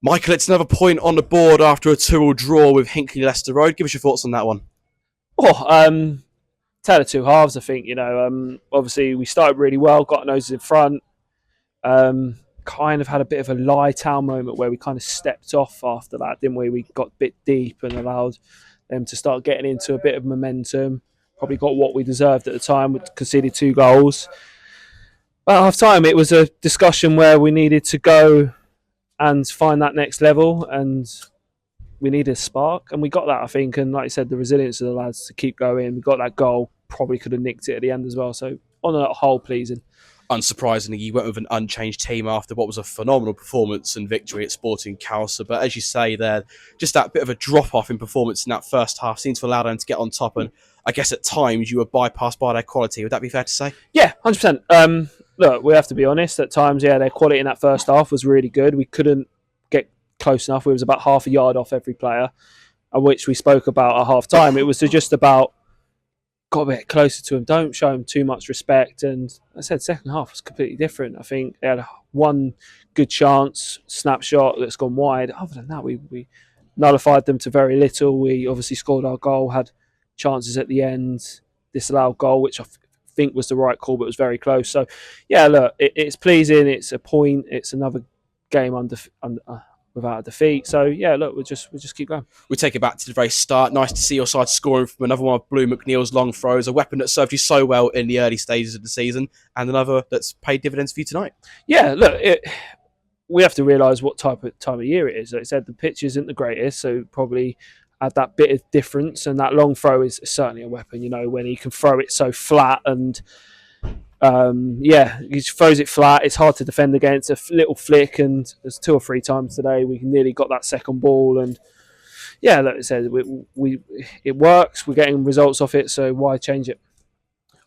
Michael, it's another point on the board after a 2-2 draw with Hinckley Leicester Road. Give us your thoughts on that one. Tale of two halves, I think. Obviously we started really well, got noses in front. Kind of had a bit of a lie town moment where we kind of stepped off after that, didn't we? We got a bit deep and allowed them to start getting into a bit of momentum. Probably got what we deserved at the time. We conceded 2 goals. At half time, it was a discussion where we needed to go and find that next level, and we needed a spark, and we got that, I think. And like I said, the resilience of the lads to keep going. We got that goal. Probably could have nicked it at the end as well. So on a whole, pleasing. Unsurprisingly, you went with an unchanged team after what was a phenomenal performance and victory at Sporting Cowser. But as you say there, just that bit of a drop-off in performance in that first half seems to allow them to get on top. And I guess at times you were bypassed by their quality. Would that be fair to say? Yeah, 100%. Look, we have to be honest. At times, their quality in that first half was really good. We couldn't get close enough. We was about half a yard off every player, which we spoke about at half-time. It was just about got a bit closer to him. Don't show him too much respect. And I said, second half was completely different. I think they had one good chance, snapshot that's gone wide. Other than that, we nullified them to very little. We obviously scored our goal, had chances at the end, disallowed goal, which I think was the right call, but it was very close. So, yeah, look, it's pleasing. It's a point. It's another game without a defeat. So, yeah, look, we'll just keep going. We take it back to the very start. Nice to see your side scoring from another one of Blue McNeil's long throws, a weapon that served you so well in the early stages of the season, and another that's paid dividends for you tonight. Yeah, look, we have to realise what time of year it is. Like I said, the pitch isn't the greatest, so probably add that bit of difference, and that long throw is certainly a weapon, when he can throw it so flat and he throws it flat. It's hard to defend against. A little flick, and there's 2 or 3 times today we nearly got that second ball. And yeah, like I said, it works. We're getting results off it, so why change it?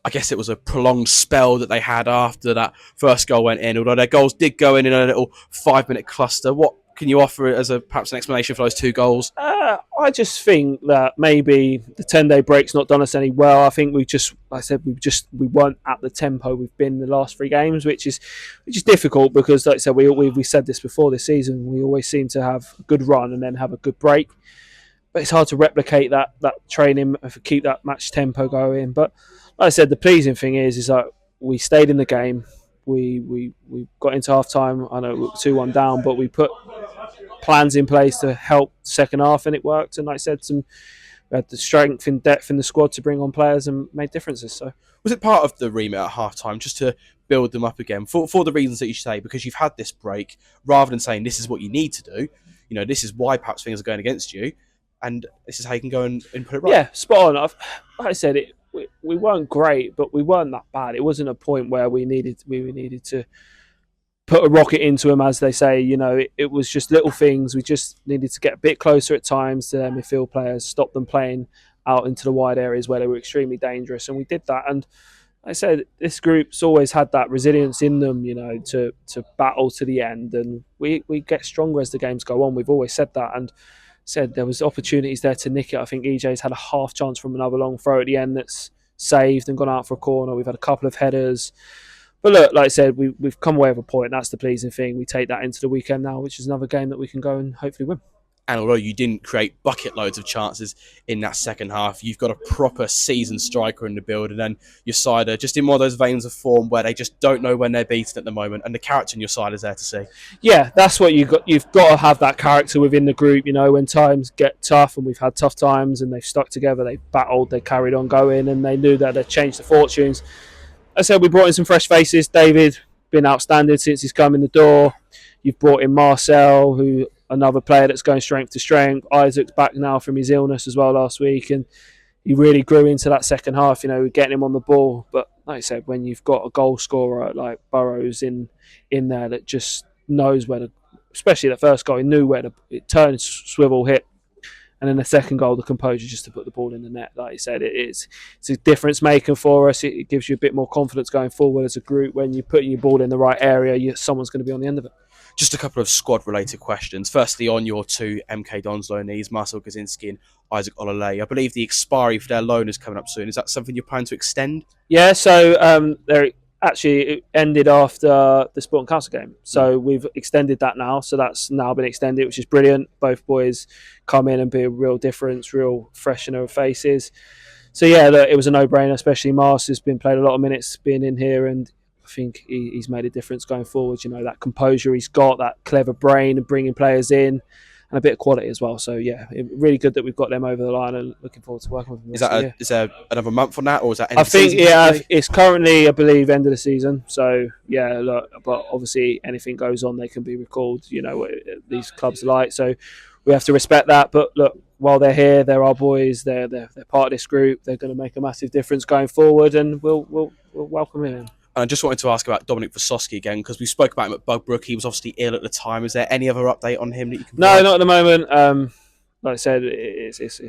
I guess it was a prolonged spell that they had after that first goal went in, although their goals did go in a little 5-minute cluster. What can you offer as perhaps an explanation for those 2 goals? I just think that maybe the 10-day break's not done us any well. I think we weren't at the tempo we've been the last 3 games, which is difficult because, like I said, we said this before this season. We always seem to have a good run and then have a good break, but it's hard to replicate that training if we keep that match tempo going. But like I said, the pleasing thing is that we stayed in the game. We got into half time. I know we were 2-1 down, but we put plans in place to help the second half, and it worked. And like I said, we had the strength and depth in the squad to bring on players and made differences. So, was it part of the remit at half time just to build them up again for the reasons that you say? Because you've had this break, rather than saying this is what you need to do, this is why perhaps things are going against you, and this is how you can go and put it right. Yeah, spot on. Like I said, we weren't great, but we weren't that bad. It wasn't a point where we needed to put a rocket into them, as they say. It was just little things. We just needed to get a bit closer at times to their midfield players, stop them playing out into the wide areas where they were extremely dangerous, and we did that. And like I said, this group's always had that resilience in them, to battle to the end, and we get stronger as the games go on. We've always said that, and said there was opportunities there to nick it. I think EJ's had a half chance from another long throw at the end that's saved and gone out for a corner. We've had a couple of headers. But look, like I said, we've come away with a point. That's the pleasing thing. We take that into the weekend now, which is another game that we can go and hopefully win. And although you didn't create bucket loads of chances in that second half, you've got a proper seasoned striker in the build, and then your side are just in one of those veins of form where they just don't know when they're beaten at the moment, and the character in your side is there to see. Yeah, that's what you've got to have, that character within the group. When times get tough, and we've had tough times, and they've stuck together, they've battled, they carried on going, and they knew that they'd changed the fortunes. I said we brought in some fresh faces. David, been outstanding since he's come in the door. You've brought in Marcel, who another player that's going strength to strength. Isaac's back now from his illness as well last week, and he really grew into that second half, getting him on the ball. But like I said, when you've got a goal scorer like Burrows in there that just knows where especially the first goal, he knew where it turn, swivel, hit. And then the second goal, the composure just to put the ball in the net. Like you said, it's a difference maker for us. It gives you a bit more confidence going forward as a group. When you're putting your ball in the right area, someone's going to be on the end of it. Just a couple of squad-related questions. Firstly, on your 2 MK Dons loanees, Marcel Gazinski and Isaac Olale, I believe the expiry for their loan is coming up soon. Is that something you're planning to extend? Yeah, so they're actually it ended after the Sport and Council game. So we've extended that now. So that's now been extended, which is brilliant. Both boys come in and be a real difference, real fresh in their faces. So yeah, look, it was a no-brainer, especially Mars has been played a lot of minutes being in here, and I think he's made a difference going forward. You know, that composure he's got, that clever brain and bringing players in, and a bit of quality as well. So yeah, really good that we've got them over the line, and looking forward to working with them. Is there another month on that, or is that end I of think season? yeah, it's currently I believe end of the season. So yeah, look, but obviously anything goes on, they can be recalled. You know what these clubs are like, so we have to respect that. But look, while they're here, they're our boys. They're part of this group. They're going to make a massive difference going forward, and we'll welcome him in. And I just wanted to ask about Dominic Vosowski again, because we spoke about him at Bugbrook. He was obviously ill at the time. Is there any other update on him that you can No, provide? not at the moment. Like I said, it's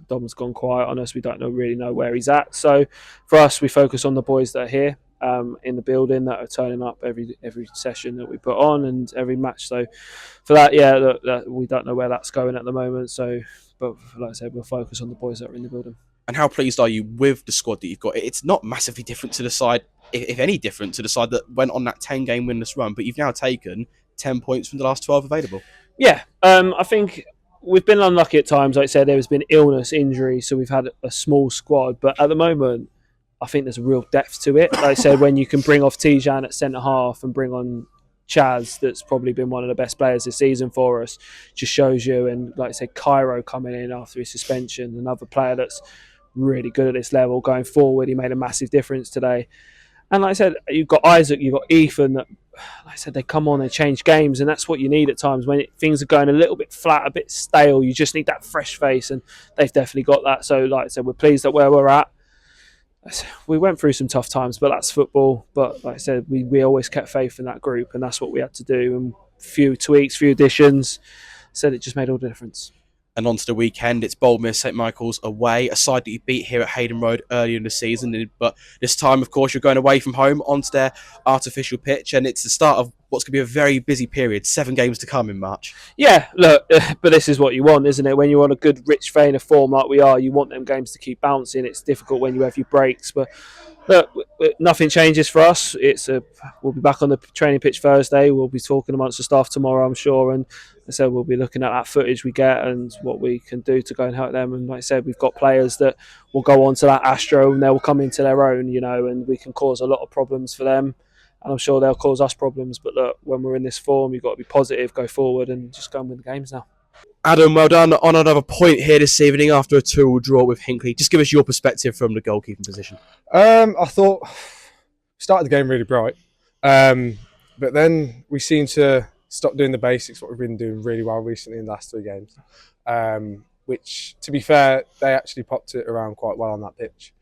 Dom's gone quiet on us. We don't really know where he's at. So for us, we focus on the boys that are here in the building, that are turning up every session that we put on and every match. So for that, yeah, we don't know where that's going at the moment. So, but like I said, we'll focus on the boys that are in the building. And how pleased are you with the squad that you've got? It's not massively different to the side, if any different to the side that went on that 10-game winless run, but you've now taken 10 points from the last 12 available. Yeah, I think we've been unlucky at times. Like I said, there has been illness, injury, so we've had a small squad. But at the moment, I think there's a real depth to it. Like I said, when you can bring off Tijan at centre half and bring on Chaz, that's probably been one of the best players this season for us, just shows you. And like I said, Cairo coming in after his suspension, another player that's really good at this level going forward. He made a massive difference today. And like I said, you've got Isaac, you've got Ethan. That, like I said, they come on, they change games, and that's what you need at times when things are going a little bit flat, a bit stale. You just need that fresh face, and they've definitely got that. So, like I said, we're pleased at where we're at. We went through some tough times, but that's football. But like I said, we always kept faith in that group, and that's what we had to do. And few tweaks, few additions, said it just made all the difference. And on to the weekend, it's Boldmere St Michael's away, a side that you beat here at Hayden Road earlier in the season. But this time, of course, you're going away from home onto their artificial pitch, and it's the start of what's going to be a very busy period. 7 games to come in March. Yeah, look, but this is what you want, isn't it? When you're on a good, rich vein of form like we are, you want them games to keep bouncing. It's difficult when you have your breaks, but look, nothing changes for us. We'll be back on the training pitch Thursday. We'll be talking amongst the staff tomorrow, I'm sure, and so we'll be looking at that footage we get and what we can do to go and help them. And like I said, we've got players that will go on to that Astro and they'll come into their own, you know, and we can cause a lot of problems for them. And I'm sure they'll cause us problems. But look, when we're in this form, you've got to be positive, go forward, and just go and win the games now. Adam, well done on another point here this evening after a 2-2 draw with Hinckley. Just give us your perspective from the goalkeeping position. I thought started the game really bright, but then we seemed to stop doing the basics, what we've been doing really well recently in the last 3 games, which, to be fair, they actually popped it around quite well on that pitch,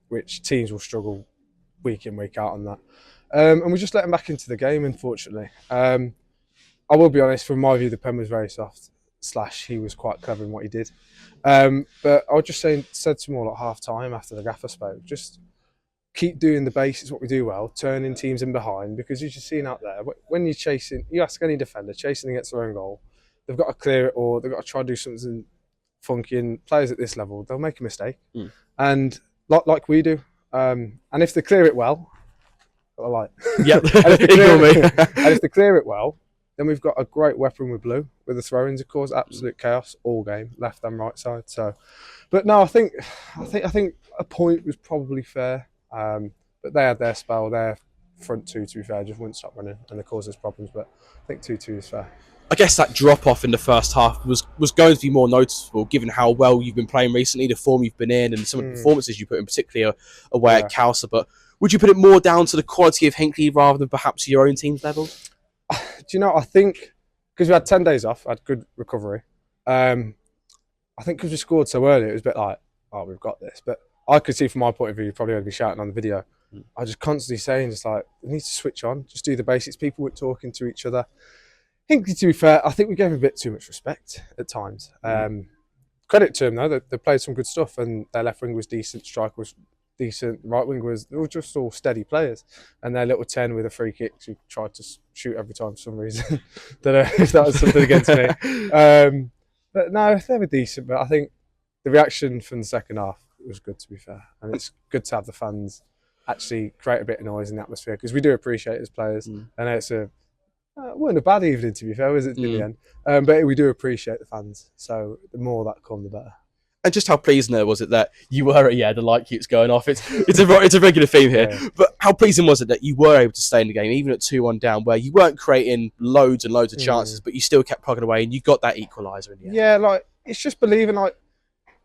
which teams will struggle week in, week out on that. And we just let them back into the game, unfortunately. I will be honest, from my view, the pen was very soft, / he was quite clever in what he did. But I was just said to them all at half time after the gaffer spoke, just keep doing the basics, what we do well, turning teams in behind, because as you've seen out there, when you're chasing, you ask any defender, chasing against their own goal, they've got to clear it or they've got to try to do something funky, and players at this level, they'll make a mistake. And like we do. And if they clear it well, I like. Yep. And if they clear it well, then we've got a great weapon with Blue, with the throw-ins, of course, absolute chaos all game, left and right side. So, but no, I think a point was probably fair. But they had their spell, their front 2, to be fair, just wouldn't stop running, and they caused us problems. But I think 2-2 is fair. I guess that drop-off in the first half was going to be more noticeable, given how well you've been playing recently, the form you've been in, and some of the performances you put in, particularly away at Cowser. But would you put it more down to the quality of Hinckley rather than perhaps your own team's level? Do you know, I think, because we had 10 days off, had good recovery. I think because we scored so early, it was a bit like, oh, we've got this. But I could see from my point of view, you're probably going to be shouting on the video. I was just constantly saying, just like, we need to switch on, just do the basics. People weren't talking to each other. Hinckley, to be fair, I think we gave him a bit too much respect at times. Credit to him, though, they played some good stuff, and their left wing was decent, striker was decent, right wing was, they were just all steady players. And their little 10 with a free kick, who tried to shoot every time for some reason. Don't know if that was something against me. But no, they were decent, but I think the reaction from the second half was good, to be fair. And it's good to have the fans actually create a bit of noise in the atmosphere, because we do appreciate it as players. Mm. And it's wasn't a bad evening, to be fair, was it, in the end? But we do appreciate the fans, so the more that come, the better. And just how pleasing there was it that you were, the light keeps going off. It's a regular theme here. Yeah. But how pleasing was it that you were able to stay in the game, even at 2-1 down, where you weren't creating loads and loads of chances, but you still kept plugging away and you got that equaliser in the end? Yeah, like, it's just believing, like,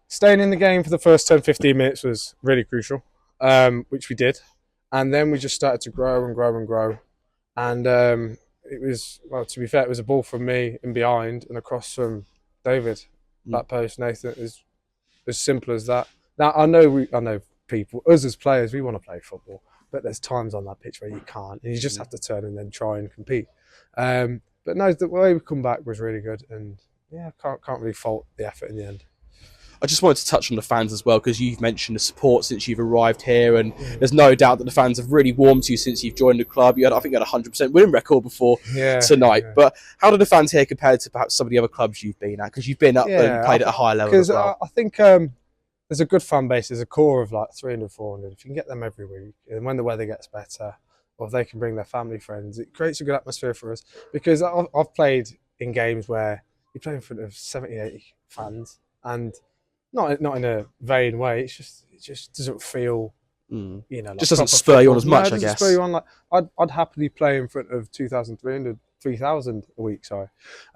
staying in the game for the first 10, 15 minutes was really crucial, which we did. And then we just started to grow and grow and grow. And it was, well, to be fair, it was a ball from me in behind and across from David, that post, Nathan. It was as simple as that. Now, I know people, us as players, we want to play football, but there's times on that pitch where you can't, and you just have to turn and then try and compete. But no, the way we come back was really good, and yeah, can't really fault the effort in the end. I just wanted to touch on the fans as well, because you've mentioned the support since you've arrived here, and there's no doubt that the fans have really warmed to you since you've joined the club. I think you had a 100% winning record before tonight. Yeah. But how do the fans here compare to perhaps some of the other clubs you've been at? Because you've been up and played at a high level as well. I think there's a good fan base. There's a core of like 300, 400. If you can get them every week, and when the weather gets better, or if they can bring their family friends, it creates a good atmosphere for us. Because I've played in games where you play in front of 70, 80 fans, and not in a vain way. It just doesn't feel, like just doesn't spur you on as much. No, I guess. Spur you on. Like I'd happily play in front of 2,300, 3,000 a week. Sorry,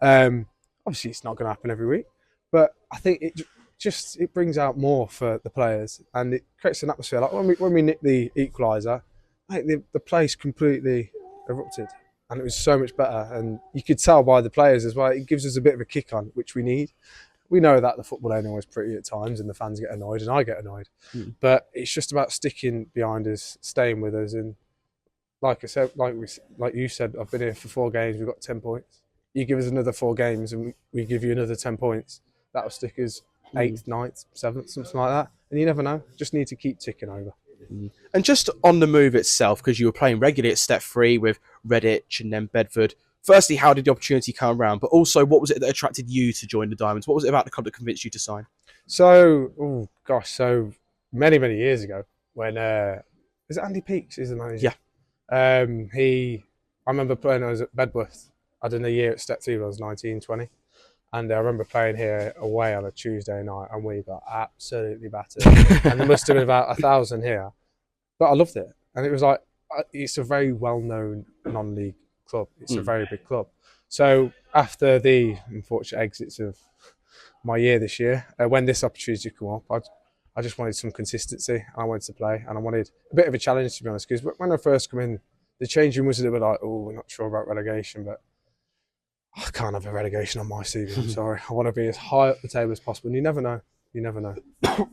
obviously it's not going to happen every week, but I think it brings out more for the players, and it creates an atmosphere. Like when we nicked the equaliser, I think the place completely erupted, and it was so much better. And you could tell by the players as well. It gives us a bit of a kick on, which we need. We know that the football anyway is pretty at times, and the fans get annoyed, and I get annoyed. But it's just about sticking behind us, staying with us, and like I said, like you said, I've been here for 4 games. We've got 10 points. You give us another 4 games, and we give you another 10 points. That'll stick us 8th, 9th, 7th, something like that. And you never know. Just need to keep ticking over. And just on the move itself, because you were playing regularly at Step 3 with Redditch and then Bedford. Firstly, how did the opportunity come around? But also, what was it that attracted you to join the Diamonds? What was it about the club that convinced you to sign? So many years ago, when is it Andy Peakes is the manager? Yeah. I remember playing. I was at Bedworth. I did a year at Step 3 when I was 19, 20. And I remember playing here away on a Tuesday night, and we got absolutely battered. And there must have been about 1,000 here, but I loved it. And it was like, it's a very well-known non-league club. It's a very big club. So after the unfortunate exits of my year this year, when this opportunity come up, I just wanted some consistency. I wanted to play, and I wanted a bit of a challenge, to be honest. Because when I first come in, the change room was a little bit like, we're not sure about relegation, but I can't have a relegation on my CV. I'm sorry. I want to be as high up the table as possible. And you never know. You never know. And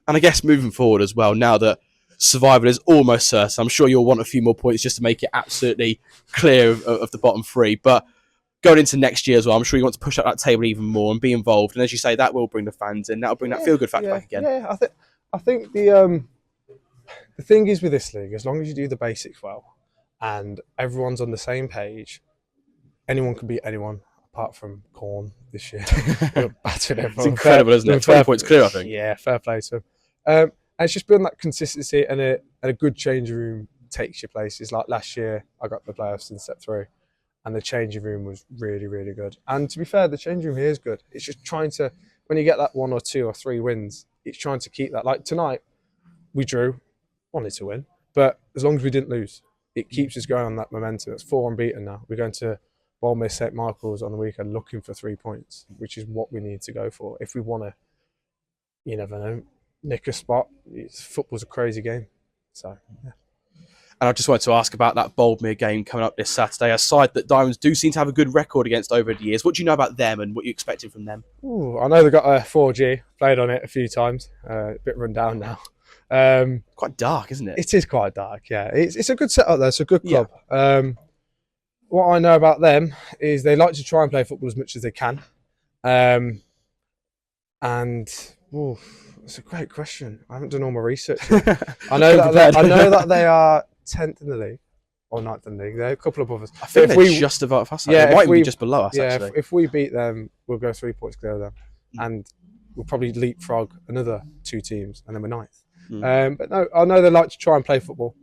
I guess moving forward as well, now that survival is almost certain, I'm sure you'll want a few more points just to make it absolutely clear of the bottom 3. But going into next year as well, I'm sure you want to push up that table even more and be involved. And as you say, that will bring the fans in. That'll bring that feel-good factor back again. Yeah, I think the thing is with this league, as long as you do the basics well and everyone's on the same page, anyone can beat anyone, apart from Corn this year. Battered everyone. It's incredible, isn't it? 20 points clear, I think. Yeah, fair play to him. And it's just building that consistency, and a good changing room takes you places. Like last year, I got the playoffs in Step 3, and the changing room was really, really good. And to be fair, the changing room here is good. It's just trying to, when you get that 1 or 2 or 3 wins, it's trying to keep that. Like tonight, we drew, wanted to win, but as long as we didn't lose, it keeps us going on that momentum. It's 4 unbeaten now. We're going to Bournemouth, St Michael's on the weekend looking for 3 points, which is what we need to go for. If we want to, you never know, nick a spot. Football's a crazy game. So, yeah. And I just wanted to ask about that Boldmere game coming up this Saturday. A side that Diamonds do seem to have a good record against over the years. What do you know about them and what you're expecting from them? I know they've got a 4G. Played on it a few times. A bit run down now. Quite dark, isn't it? It is quite dark, yeah. It's a good setup there. It's a good club. Yeah. What I know about them is they like to try and play football as much as they can. It's a great question. I haven't done all my research yet. I know that they are 10th in the league, or 9th in the league. They're a couple of others. I think they're just above us. Yeah, they might be just below us, actually. If we beat them, we'll go 3 points clear of them. And we'll probably leapfrog another 2 teams, and then we're 9th. But no, I know they like to try and play football,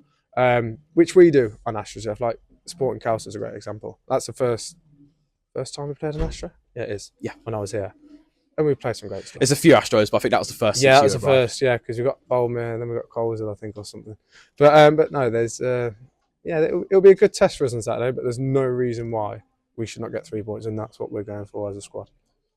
which we do on Astra Reserve. Like Sporting Cowes is a great example. That's the first time we played on Astra. Yeah, it is. Yeah, when I was here, and we played some great stuff. There's a few Astros, but I think that was the first. Yeah, that was the first. Yeah, because we got Bowman, and then we got Coleshill, I think, or something. But no, there's it'll be a good test for us on Saturday. But there's no reason why we should not get 3 points, and that's what we're going for as a squad.